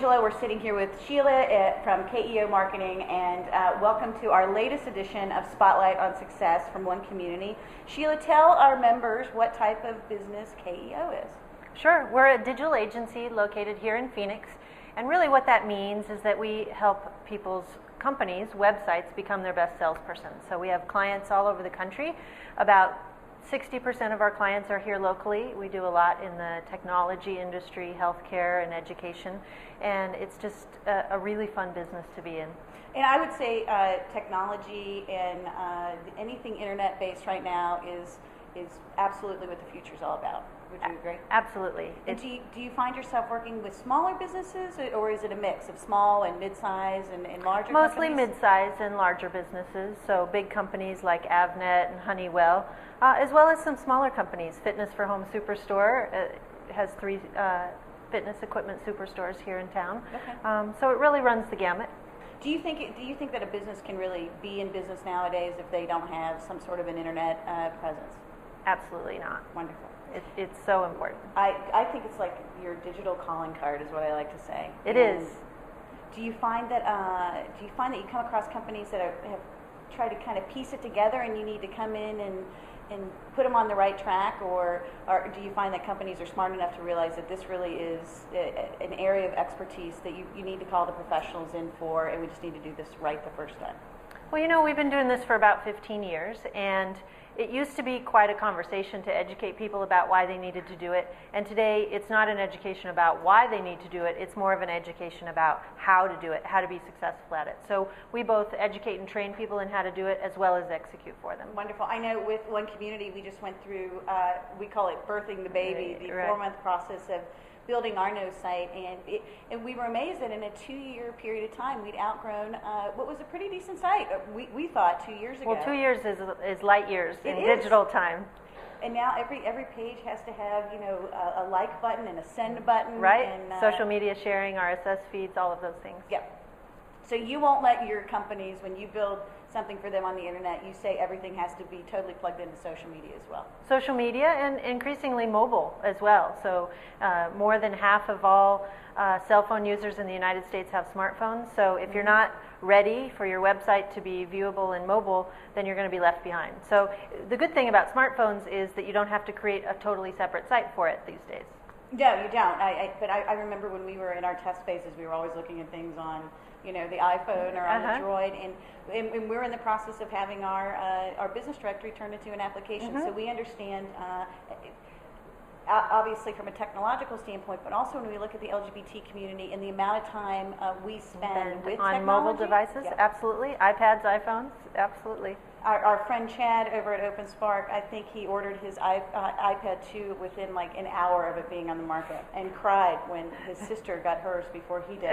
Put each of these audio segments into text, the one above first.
Angela. We're sitting here with Sheila from KEO Marketing, and welcome to our latest edition of Spotlight on Success from One Community. Sheila, tell our members what type of business KEO is. Sure. We're a digital agency located here in Phoenix, and really what that means is that we help people's companies' websites become their best salesperson. So we have clients all over the country. About 60% of our clients are here locally. We do a lot in the technology industry, healthcare, and education, and it's just a really fun business to be in. And I would say technology and anything internet-based right now is absolutely what the future is all about. Would you agree? Absolutely. And do you find yourself working with smaller businesses, or is it a mix of small and mid-size and larger Mostly companies? mid-size and larger businesses, so big companies like Avnet and Honeywell, as well as some smaller companies. Fitness for Home Superstore has 3 fitness equipment superstores here in town. Okay. So it really runs the gamut. Do you think that a business can really be in business nowadays if they don't have some sort of an internet presence? Absolutely not. Wonderful. It's so important. I think it's like your digital calling card is what I like to say. It is. Do you find that you come across companies that have tried to kind of piece it together, and you need to come in and put them on the right track, or do you find that companies are smart enough to realize that this really is an area of expertise that you need to call the professionals in for, and we just need to do this right the first time? Well, you know, we've been doing this for about 15 years, and it used to be quite a conversation to educate people about why they needed to do it, and today it's not an education about why they need to do it, it's more of an education about how to do it, how to be successful at it. So we both educate and train people in how to do it as well as execute for them. Wonderful. I know with One Community we just went through, we call it birthing the baby, the 4-month process of building our no site, and we were amazed that in a 2-year period of time we'd outgrown what was a pretty decent site. We thought 2 years ago. Well, 2 years is light years in digital time. And now every page has to have, you know, a like button and a send button. Right. And, social media sharing, RSS feeds, all of those things. Yep. So you won't let your companies, when you build something for them on the internet, you say everything has to be totally plugged into social media as well. Social media and increasingly mobile as well. So more than half of all cell phone users in the United States have smartphones. So if you're not ready for your website to be viewable and mobile, then you're going to be left behind. So the good thing about smartphones is that you don't have to create a totally separate site for it these days. No, you don't. But I remember when we were in our test phases, we were always looking at things on, you know, the iPhone or on the Droid, and we're in the process of having our business directory turned into an application. So we understand, obviously from a technological standpoint, but also when we look at the LGBT community and the amount of time we spend with on technology. Mobile devices, absolutely. iPads, iPhones, absolutely. Our friend Chad over at OpenSpark, I think he ordered his iPad 2 within like an hour of it being on the market, and cried when his sister got hers before he did.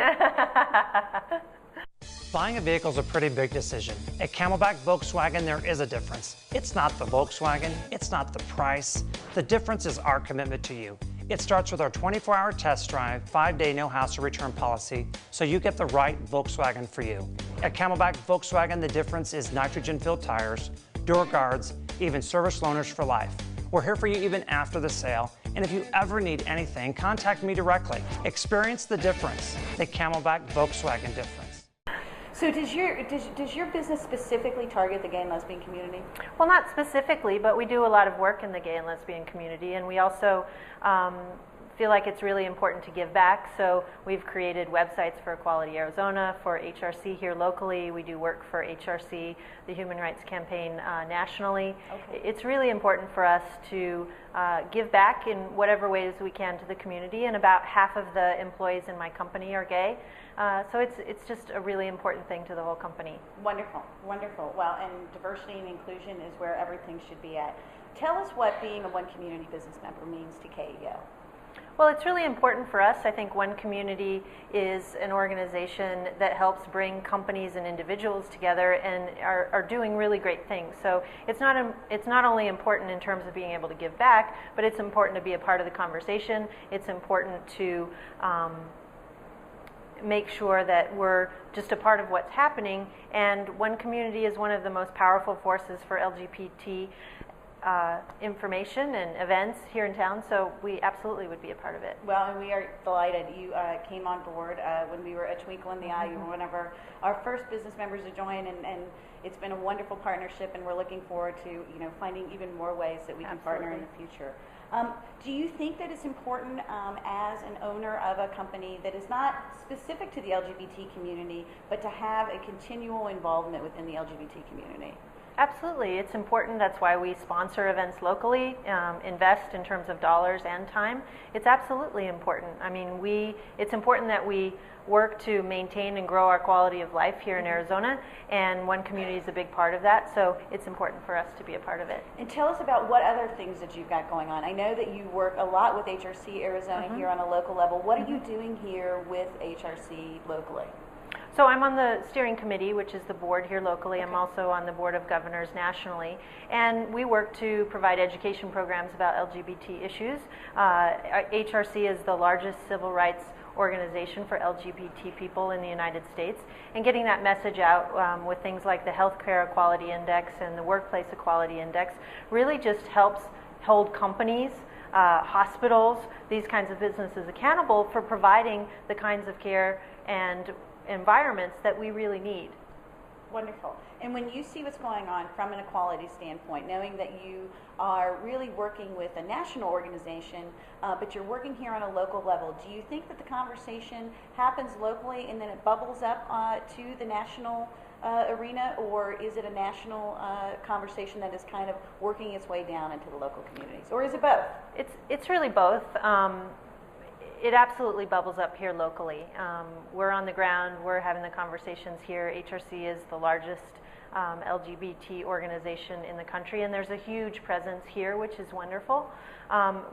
Buying a vehicle is a pretty big decision. At Camelback Volkswagen, there is a difference. It's not the Volkswagen, it's not the price. The difference is our commitment to you. It starts with our 24-hour test drive, 5-day no hassle return policy, so you get the right Volkswagen for you. At Camelback Volkswagen, the difference is nitrogen-filled tires, door guards, even service loaners for life. We're here for you even after the sale, and if you ever need anything, contact me directly. Experience the difference, the Camelback Volkswagen difference. So does your business specifically target the gay and lesbian community? Well, not specifically, but we do a lot of work in the gay and lesbian community, and we also feel like it's really important to give back. So we've created websites for Equality Arizona, for HRC here locally. We do work for HRC, the Human Rights Campaign, nationally. Okay. It's really important for us to give back in whatever ways we can to the community, and about half of the employees in my company are gay. So it's just a really important thing to the whole company. Wonderful, wonderful. Well, and diversity and inclusion is where everything should be at. Tell us what being a One Community business member means to KEO. Well, it's really important for us. I think One Community is an organization that helps bring companies and individuals together and are doing really great things. So it's not only important in terms of being able to give back, but it's important to be a part of the conversation. It's important to make sure that we're just a part of what's happening, and One Community is one of the most powerful forces for LGBT information and events here in town, so we absolutely would be a part of it. Well, and we are delighted. You came on board when we were a twinkle in the eye. You were one of our first business members to join, and it's been a wonderful partnership, and we're looking forward to finding even more ways that we can partner in the future. Do you think that it's important as an owner of a company that is not specific to the LGBT community, but to have a continual involvement within the LGBT community? Absolutely. It's important. That's why we sponsor events locally, invest in terms of dollars and time. It's absolutely important. I mean, it's important that we work to maintain and grow our quality of life here in Arizona, and one community is a big part of that, so it's important for us to be a part of it. And tell us about what other things that you've got going on. I know that you work a lot with HRC Arizona here on a local level. What are you doing here with HRC locally? So I'm on the steering committee, which is the board here locally. I'm also on the board of governors nationally, and we work to provide education programs about LGBT issues. HRC is the largest civil rights organization for LGBT people in the United States, and getting that message out with things like the Healthcare Equality Index and the Workplace Equality Index really just helps hold companies, hospitals, these kinds of businesses accountable for providing the kinds of care and environments that we really need. Wonderful. And when you see what's going on from an equality standpoint, knowing that you are really working with a national organization, but you're working here on a local level, do you think that the conversation happens locally and then it bubbles up to the national arena, or is it a national conversation that is kind of working its way down into the local communities, or is it both? It's really both. It absolutely bubbles up here locally. We're on the ground, we're having the conversations here. HRC is the largest LGBT organization in the country, and there's a huge presence here, which is wonderful.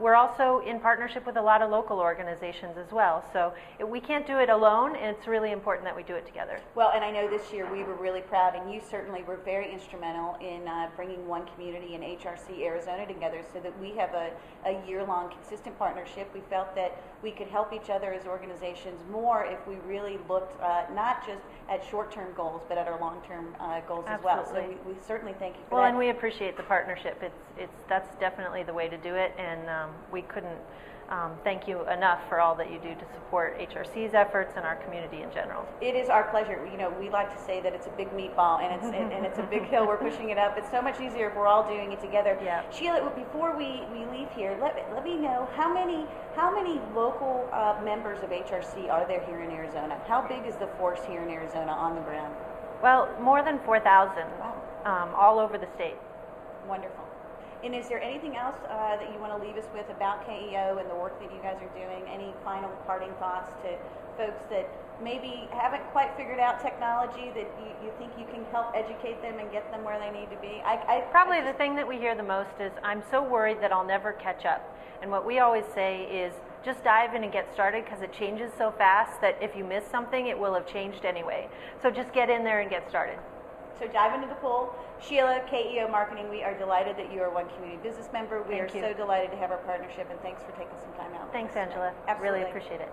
We're also in partnership with a lot of local organizations as well, so we can't do it alone, and it's really important that we do it together. Well, and I know this year we were really proud, and you certainly were very instrumental in bringing one community in HRC Arizona together so that we have a year-long consistent partnership. We felt that we could help each other as organizations more if we really looked not just at short-term goals, but at our long-term goals as well. So we certainly thank you for that. Well, and we appreciate the partnership. That's definitely the way to do it, and we couldn't thank you enough for all that you do to support HRC's efforts and our community in general. It is our pleasure. We like to say that it's a big meatball, and it's a big hill. We're pushing it up. It's so much easier if we're all doing it together. Yeah. Sheila, before we leave here, let me know how many local members of HRC are there here in Arizona? How big is the force here in Arizona on the ground? Well, more than 4,000, all over the state. Wonderful. And is there anything else that you want to leave us with about KEO and the work that you guys are doing? Any final parting thoughts to folks that maybe haven't quite figured out technology that you think you can help educate them and get them where they need to be? Probably the thing that we hear the most is, I'm so worried that I'll never catch up. And what we always say is, just dive in and get started, because it changes so fast that if you miss something, it will have changed anyway. So just get in there and get started. So dive into the pool. Sheila, KEO Marketing, we are delighted that you are one community business member. We are so delighted to have our partnership, and thanks for taking some time out. Thanks, Angela. Absolutely. Really appreciate it.